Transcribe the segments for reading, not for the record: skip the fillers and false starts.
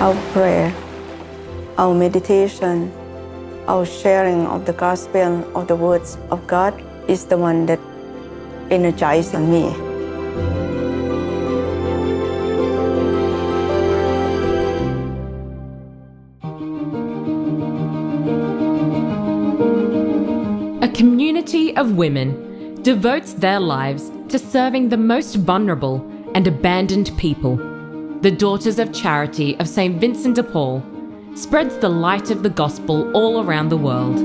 Our prayer, our meditation, our sharing of the gospel, of the words of God is the one that energizes me. A community of women devotes their lives to serving the most vulnerable and abandoned people. The Daughters of Charity of St. Vincent De Paul spreads the light of the gospel all around the world.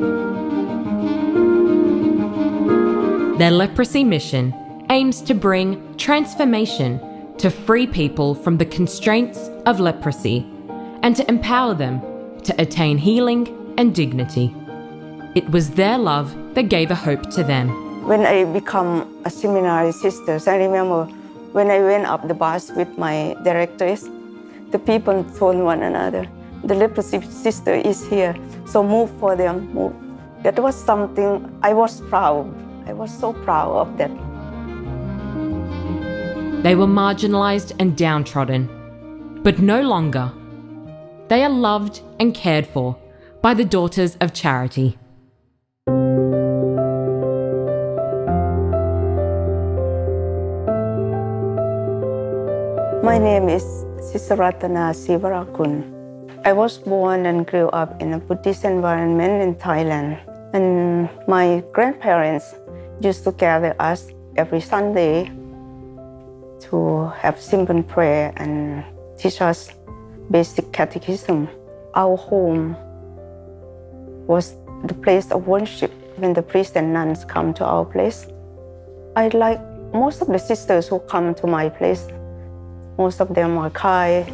Their leprosy mission aims to bring transformation to free people from the constraints of leprosy and to empower them to attain healing and dignity. It was their love that gave a hope to them. When I become a seminary sister, I remember when I went up the bus with my directress, the people told one another, the Leprosy Sister is here, so move for them, move. That was something I was proud. I was so proud of that. They were marginalized and downtrodden, but no longer. They are loved and cared for by the Daughters of Charity. My name is Sister Ratana Sriwarakul. I was born and grew up in a Buddhist environment in Thailand. And my grandparents used to gather us every Sunday to have simple prayer and teach us basic catechism. Our home was the place of worship when the priests and nuns come to our place. I like most of the sisters who come to my place. Most of them are kind,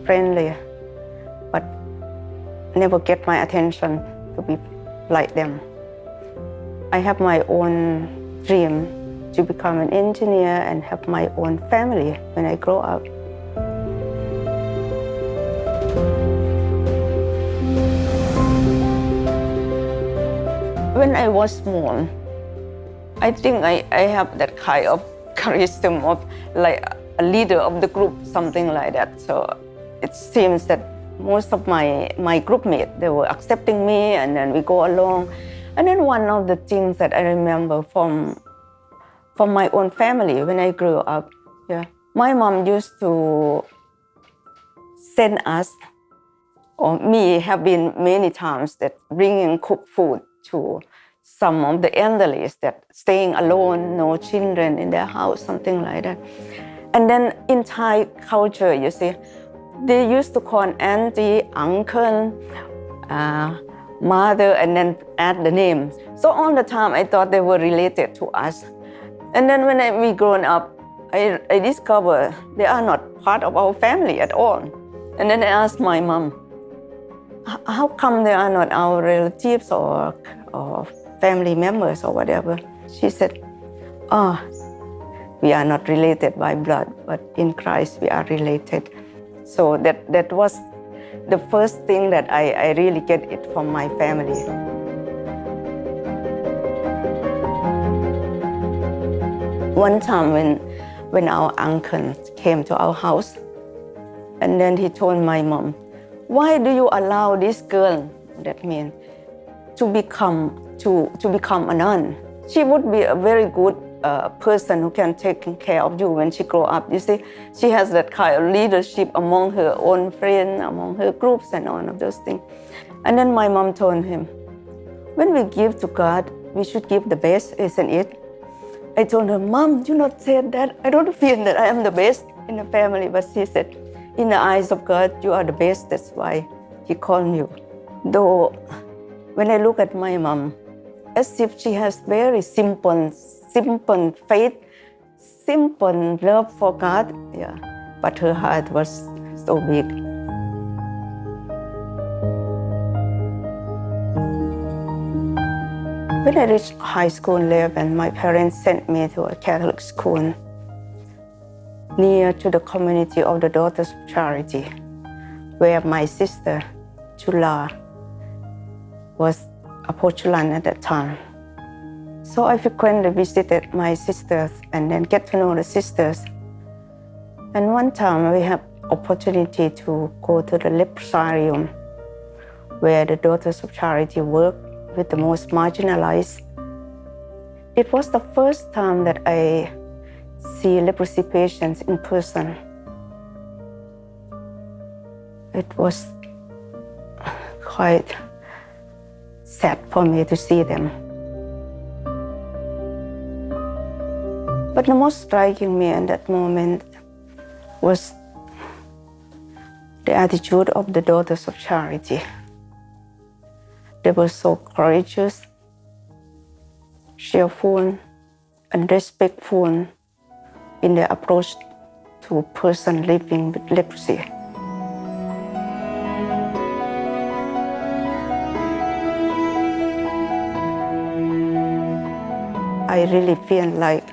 friendly, but never get my attention to be like them. I have my own dream to become an engineer and have my own family when I grow up. When I was small, I think I have that kind of charism of like a leader of the group, something like that. So it seems that most of my group mates, they were accepting me, and then we go along. And then one of the things that I remember from my own family when I grew up, my mom used to send us, or me have been many times that bringing cooked food to some of the elderly that staying alone, no children in their house, something like that. And then in Thai culture, you see, they used to call auntie, uncle, mother, and then add the name. So all the time I thought they were related to us. And then when we grown up, I discovered they are not part of our family at all. And then I asked my mom, how come they are not our relatives or family members or whatever? She said, we are not related by blood, but in Christ we are related. So that was the first thing that I really get it from my family. One time when our uncle came to our house, and then he told my mom, why do you allow this girl, that means, to become a nun? She would be a very good person who can take care of you when she grow up. You see, she has that kind of leadership among her own friends, among her groups, and all of those things. And then my mom told him, when we give to God, we should give the best, isn't it? I told her, Mom, do not say that. I don't feel that I am the best in the family. But she said, in the eyes of God, you are the best. That's why He called you. Though, when I look at my mom, as if she has very simple faith, simple love for God, but her heart was so big. When I reached high school level, my parents sent me to a Catholic school near to the community of the Daughters of Charity, where my sister, Chula, was a postulant at that time. So I frequently visited my sisters and then get to know the sisters. And one time we have opportunity to go to the leprosarium, where the Daughters of Charity work with the most marginalized. It was the first time that I see leprosy patients in person. It was quite sad for me to see them. But the most striking me in that moment was the attitude of the Daughters of Charity. They were so courageous, cheerful, and respectful in their approach to a person living with leprosy. I really feel like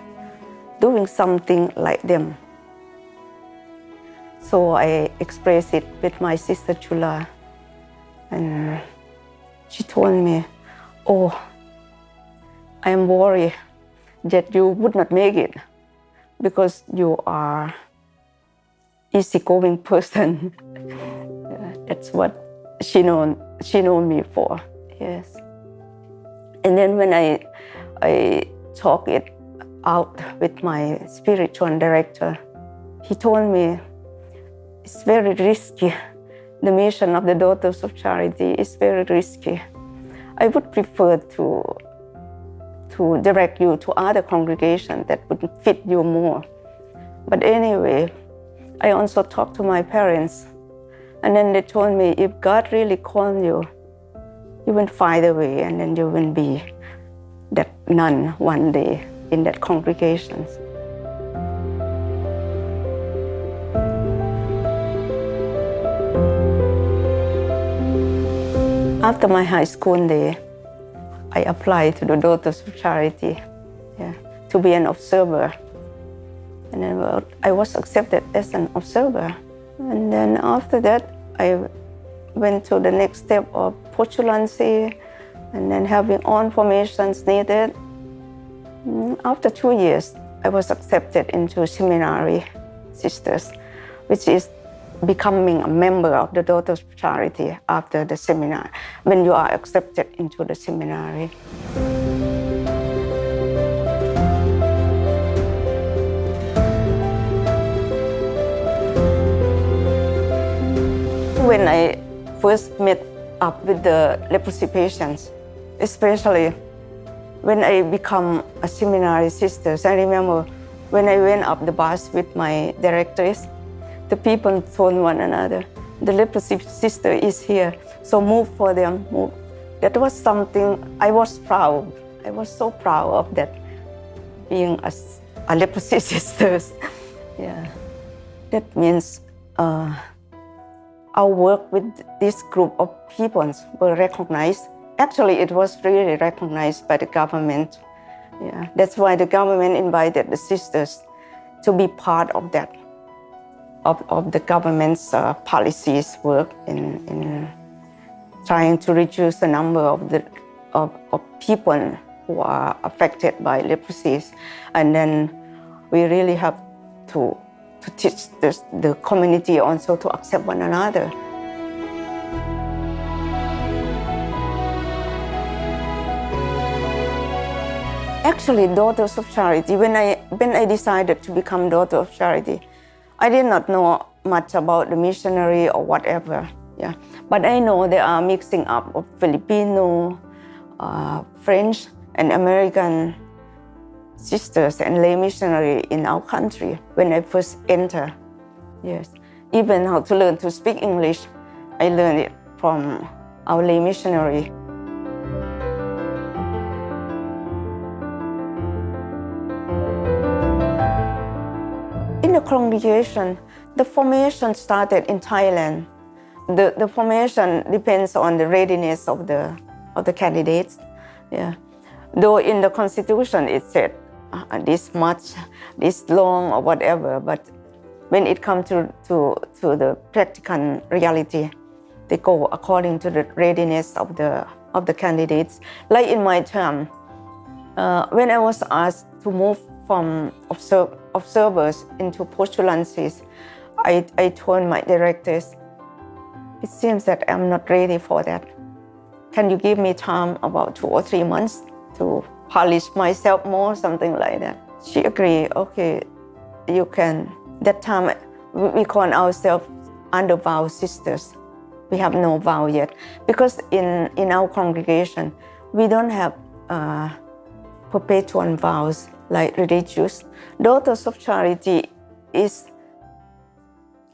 doing something like them. So I expressed it with my sister Chula, and she told me, "Oh, I am worried that you would not make it because you are easygoing person." That's what she know me for. Yes. And then when I talk it out with my spiritual director, he told me, it's very risky. The mission of the Daughters of Charity is very risky. I would prefer to direct you to other congregations that would fit you more. But anyway, I also talked to my parents, and then they told me, if God really called you, you will find a way, and then you will be that nun one day in that congregation. After my high school day, I applied to the Daughters of Charity to be an observer. And then I was accepted as an observer. And then after that, I went to the next step of postulancy, and then having all formations needed. After 2 years, I was accepted into seminary sisters, which is becoming a member of the Daughters of Charity after the seminar, when you are accepted into the seminary. When I first met up with the leprosy patients, especially when I become a seminary sister, I remember when I went up the bus with my directress, the people told one another, the leprosy sister is here, so move for them, move. That was something I was proud. I was so proud of that, being a leprosy sister. Yeah, that means our work with this group of people were recognized. Actually, it was really recognized by the government. Yeah, that's why the government invited the sisters to be part of that, of the government's policies work in trying to reduce the number of people who are affected by leprosy. And then we really have to teach the community also to accept one another. Actually, Daughters of Charity, when I decided to become Daughter of Charity, I did not know much about the missionary or whatever. Yeah, but I know there are mixing up of Filipino, French, and American sisters and lay missionary in our country when I first entered. Yes, even how to learn to speak English, I learned it from our lay missionary. In the congregation, the formation started in Thailand. The formation depends on the readiness of the candidates. Yeah. Though in the constitution it said this much, this long, or whatever, but when it comes to the practical reality, they go according to the readiness of the candidates. Like in my term, when I was asked to move from observers into postulancies, I told my directors, it seems that I'm not ready for that. Can you give me time about 2 or 3 months to polish myself more, something like that? She agreed, okay, you can. That time, we call ourselves under Vows sisters. We have no vow yet. Because in our congregation, we don't have perpetual vows like religious. Daughters of Charity is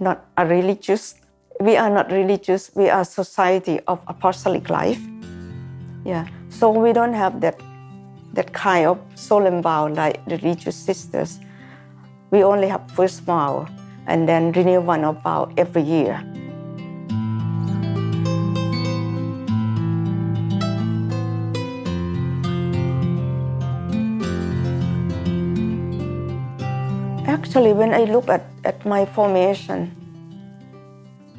not a religious. We are not religious. We are society of apostolic life. Yeah. So we don't have that kind of solemn vow like religious sisters. We only have first vow and then renew one of vow every year. Actually, when I look at my formation,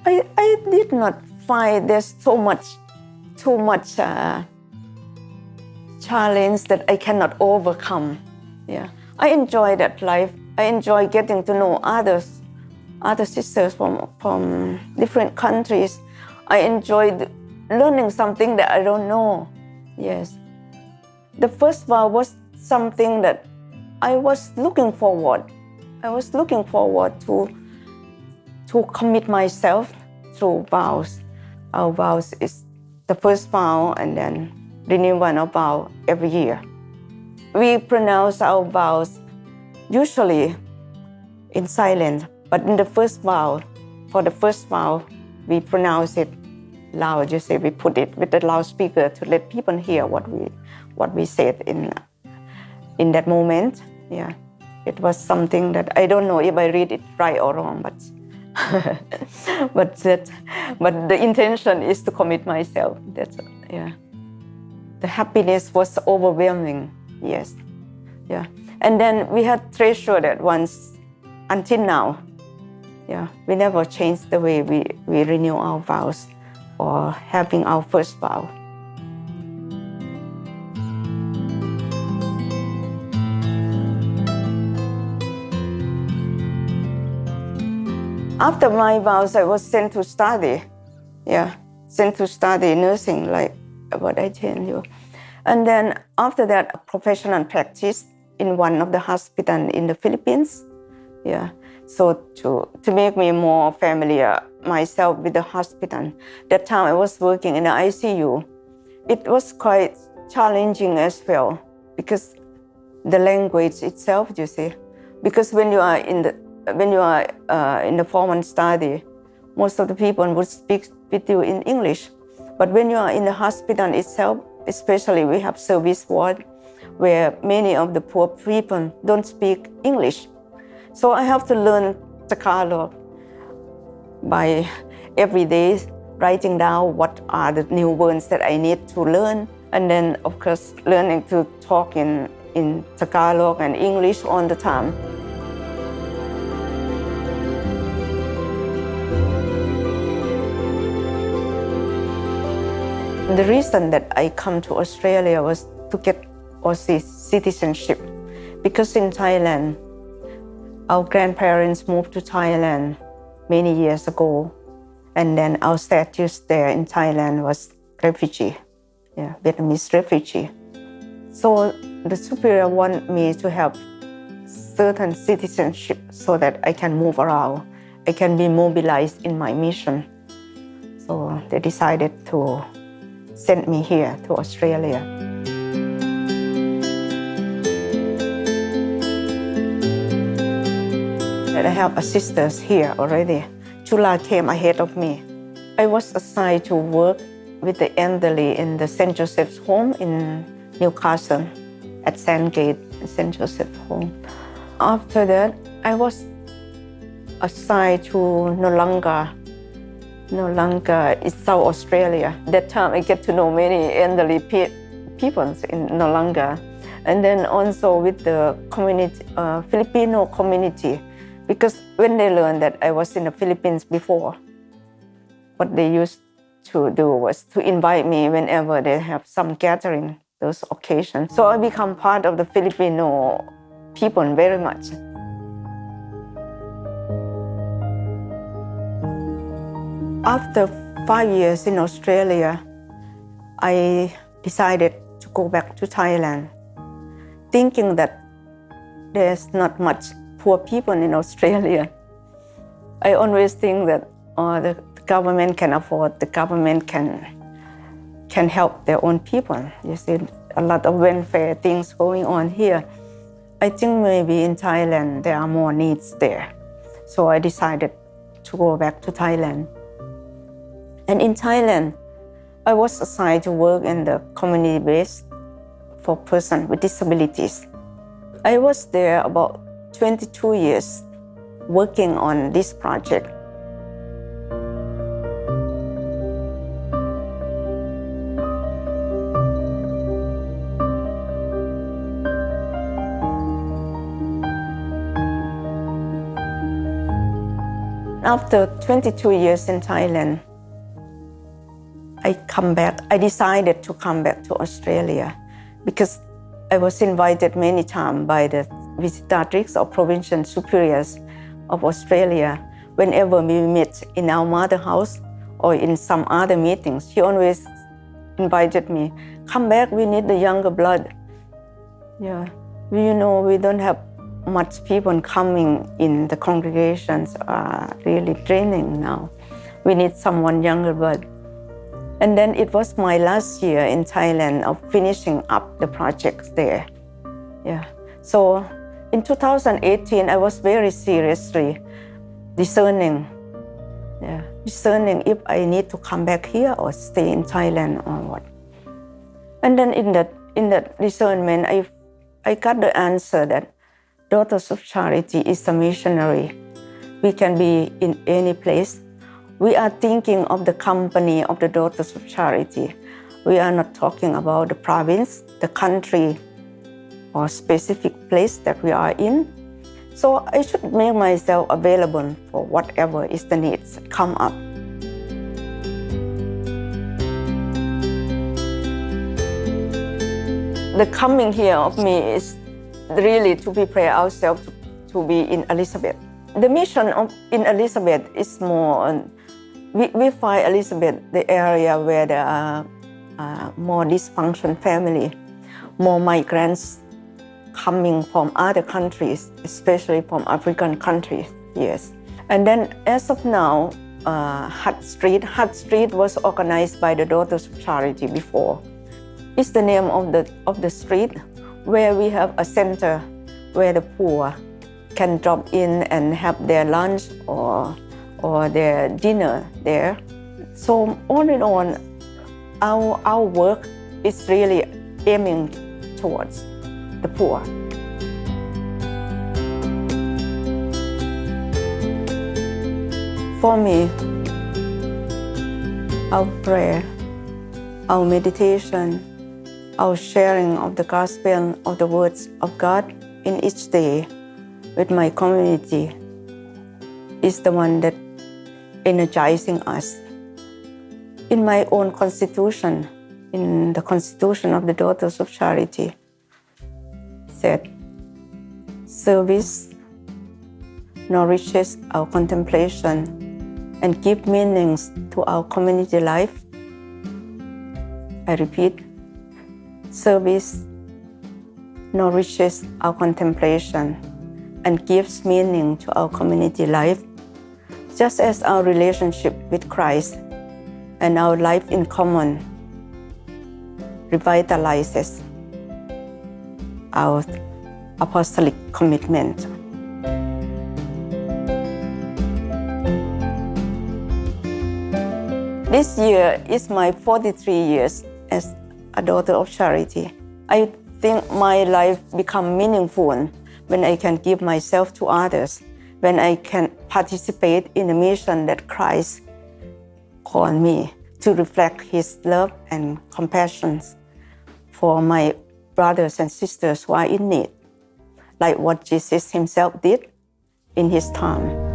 I did not find there's too much challenge that I cannot overcome. Yeah, I enjoy that life. I enjoy getting to know other sisters from different countries. I enjoy learning something that I don't know. Yes, the first vow was something that I was looking forward. I was looking forward to commit myself through vows. Our vows is the first vow and then renew one of vow every year. We pronounce our vows usually in silence, but in the first vow, for the first vow, we pronounce it loud. You say we put it with the loudspeaker to let people hear what we said in that moment. Yeah. It was something that I don't know if I read it right or wrong, but but the intention is to commit myself. That's yeah. The happiness was overwhelming. Yes, yeah. And then we had treasured that once until now. Yeah, we never changed the way we renew our vows or having our first vow. After my vows, I was sent to study. Yeah, sent to study nursing, like what I tell you. And then after that, professional practice in one of the hospitals in the Philippines. Yeah, so to make me more familiar myself with the hospital. That time I was working in the ICU. It was quite challenging as well because the language itself, you see, because when you are in the foreign study, most of the people would speak with you in English. But when you are in the hospital itself, especially we have service ward where many of the poor people don't speak English. So I have to learn Tagalog by every day writing down what are the new words that I need to learn. And then, of course, learning to talk in Tagalog and English all the time. The reason that I come to Australia was to get Aussie citizenship, because in Thailand, our grandparents moved to Thailand many years ago, and then our status there in Thailand was refugee, Vietnamese refugee. So the superior want me to have certain citizenship so that I can move around, I can be mobilized in my mission. So they decided to send me here to Australia. And I have sisters here already. Chula came ahead of me. I was assigned to work with the elderly in the St. Joseph's Home in Newcastle at Sandgate, St. Joseph Home. After that, I was assigned to Noarlunga is South Australia. That time I get to know many elderly people in Noarlunga. And then also with the community, Filipino community, because when they learned that I was in the Philippines before, what they used to do was to invite me whenever they have some gathering, those occasions. So I become part of the Filipino people very much. After 5 years in Australia, I decided to go back to Thailand, thinking that there's not much poor people in Australia. I always think that the government can afford, the government can help their own people. You see a lot of welfare things going on here. I think maybe in Thailand there are more needs there. So I decided to go back to Thailand. And in Thailand, I was assigned to work in the community base for persons with disabilities. I was there about 22 years working on this project. After 22 years in Thailand, I decided to come back to Australia because I was invited many times by the visitatrix or provincial superiors of Australia. Whenever we meet in our mother house or in some other meetings, she always invited me, come back, we need the younger blood. Yeah, we don't have much people coming in, the congregations are really draining now. We need someone younger blood. And then it was my last year in Thailand of finishing up the projects there. Yeah. So in 2018, I was very seriously discerning if I need to come back here or stay in Thailand or what. And then in that discernment, I got the answer that Daughters of Charity is a missionary. We can be in any place. We are thinking of the company of the Daughters of Charity. We are not talking about the province, the country, or specific place that we are in. So I should make myself available for whatever is the needs that come up. The coming here of me is really to prepare ourselves to be in Elizabeth. The mission in Elizabeth is more, we find Elizabeth the area where there are more dysfunction family, more migrants coming from other countries, especially from African countries, yes. And then as of now, Hut Street was organized by the Daughters of Charity before. It's the name of the street where we have a center where the poor can drop in and have their lunch or their dinner there. So on and on, our work is really aiming towards the poor. For me, our prayer, our meditation, our sharing of the gospel of the words of God in each day with my community is the one that energizing us. In my own constitution, in the constitution of the Daughters of Charity, it said, service nourishes our contemplation and give meanings to our community life. I repeat, service nourishes our contemplation and gives meaning to our community life, just as our relationship with Christ and our life in common revitalizes our apostolic commitment. This year is my 43 years as a Daughter of Charity. I think my life becomes meaningful when I can give myself to others, when I can participate in the mission that Christ called me to reflect His love and compassion for my brothers and sisters who are in need, like what Jesus Himself did in His time.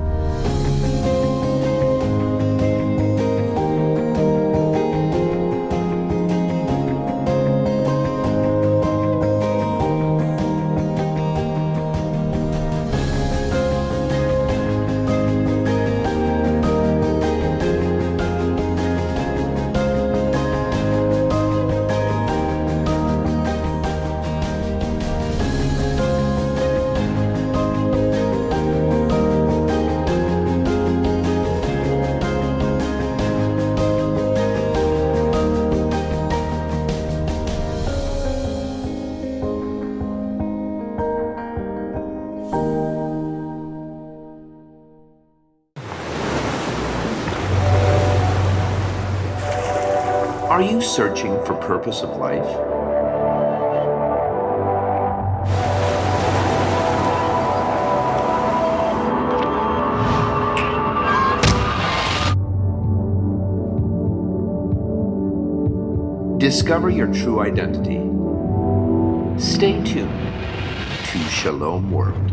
Are you searching for purpose of life? Discover your true identity. Stay tuned to Shalom World.